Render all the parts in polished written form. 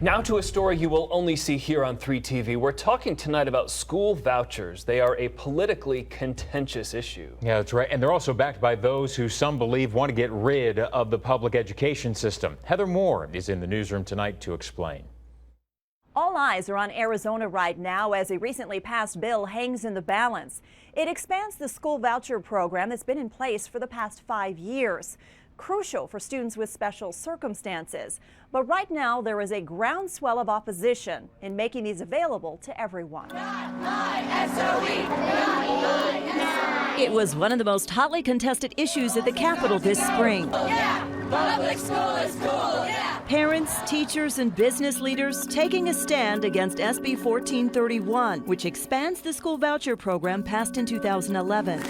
Now to a story you will only see here on 3 TV. We're talking tonight about school vouchers. They are a politically contentious issue. Yeah, that's right. And they're also backed by those who some believe want to get rid of the public education system. Heather Moore is in the newsroom tonight to explain. All eyes are on Arizona right now as a recently passed bill hangs in the balance. It expands the school voucher program that's been in place for the past 5 years. Crucial for students with special circumstances. But right now there is a groundswell of opposition in making these available to everyone. It was one of the most hotly contested issues at the Capitol this spring. Public school is cool. Parents, teachers, and business leaders taking a stand against SB 1431, which expands the school voucher program passed in 2011.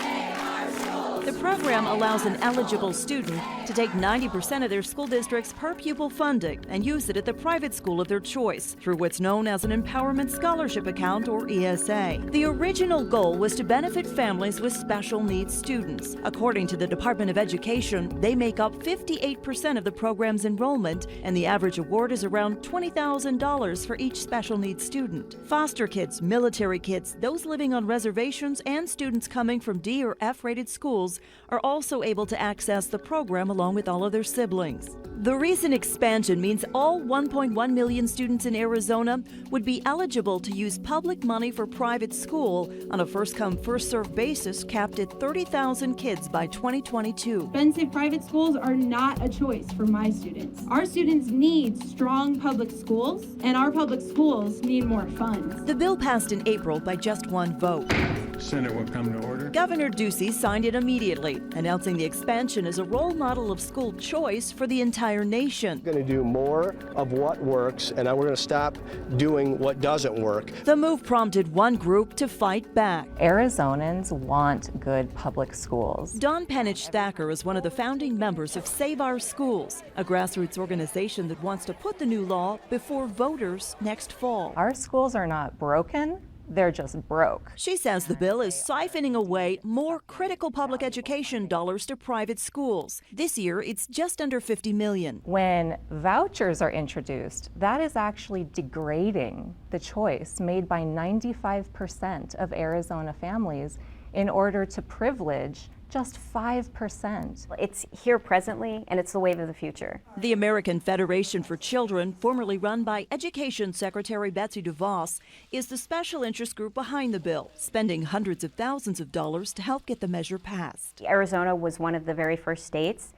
The program allows an eligible student to take 90% of their school district's per pupil funding and use it at the private school of their choice through what's known as an Empowerment Scholarship Account, or ESA. The original goal was to benefit families with special needs students. According to the Department of Education, they make up 58% of the program's enrollment, and the average award is around $20,000 for each special needs student. Foster kids, military kids, those living on reservations, and students coming from D or F-rated schools are also able to access the program along with all of their siblings. The recent expansion means all 1.1 million students in Arizona would be eligible to use public money for private school on a first-come, first-served basis capped at 30,000 kids by 2022. Expensive private schools are not a choice for my students. Our students need strong public schools, and our public schools need more funds. The bill passed in April by just one vote. Senate will come to order. Governor Ducey signed it immediately, announcing the expansion as a role model of school choice for the entire nation. We're going to do more of what works, and we're going to stop doing what doesn't work. The move prompted one group to fight back. Arizonans want good public schools. Dawn Penich-Thacker is one of the founding members of Save Our Schools, a grassroots organization that wants to put the new law before voters next fall. Our schools are not broken. They're just broke. She says the bill is siphoning away more critical public education dollars to private schools. This year, it's just under $50 million. When vouchers are introduced, that is actually degrading the choice made by 95% of Arizona families in order to privilege just 5%. It's here presently, and it's the wave of the future. The American Federation for Children, formerly run by Education Secretary Betsy DeVos, is the special interest group behind the bill, spending hundreds of thousands of dollars to help get the measure passed. Arizona was one of the very first states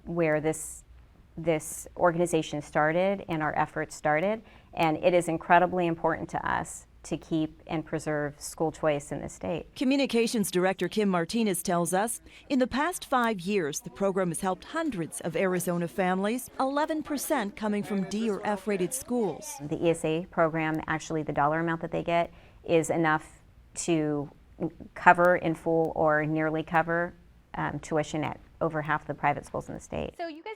where this organization started and our efforts started, and it is incredibly important to us to keep and preserve school choice in the state. Communications Director Kim Martinez tells us in the past 5 years, the program has helped hundreds of Arizona families, 11% coming from D or F-rated schools. The ESA program, actually the dollar amount that they get is enough to cover in full or nearly cover tuition at over half the private schools in the state.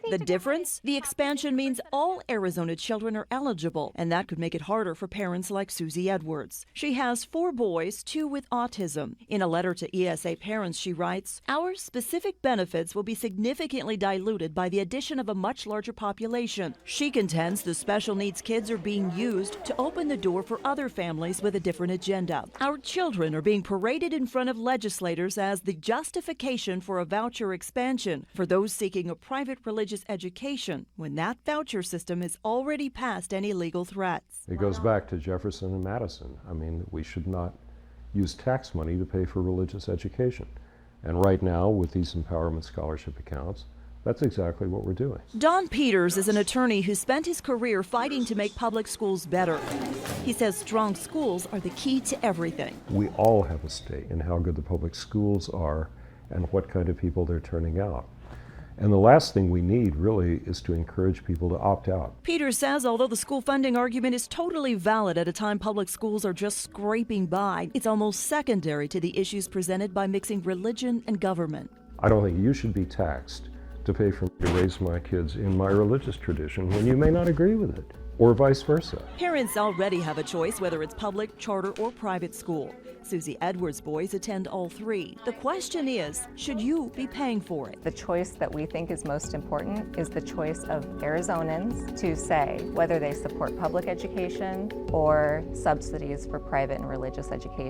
The difference? The expansion means all Arizona children are eligible, and that could make it harder for parents like Susie Edwards. She has 4 boys, 2 with autism. In a letter to ESA parents, she writes, "Our specific benefits will be significantly diluted by the addition of a much larger population." She contends the special needs kids are being used to open the door for other families with a different agenda. Our children are being paraded in front of legislators as the justification for a voucher expansion for those seeking a private religious education when that voucher system is already past any legal threats. It goes back to Jefferson and Madison. I mean, we should not use tax money to pay for religious education. And right now, with these empowerment scholarship accounts, that's exactly what we're doing. Don Peters is an attorney who spent his career fighting to make public schools better. He says strong schools are the key to everything. We all have a stake in how good the public schools are and what kind of people they're turning out. And the last thing we need really is to encourage people to opt out. Peters says although the school funding argument is totally valid at a time public schools are just scraping by, it's almost secondary to the issues presented by mixing religion and government. I don't think you should be taxed to pay for me to raise my kids in my religious tradition when you may not agree with it, or vice versa. Parents already have a choice whether it's public, charter, or private school. Susie Edwards' boys attend all three. The question is, should you be paying for it? The choice that we think is most important is the choice of Arizonans to say whether they support public education or subsidies for private and religious education.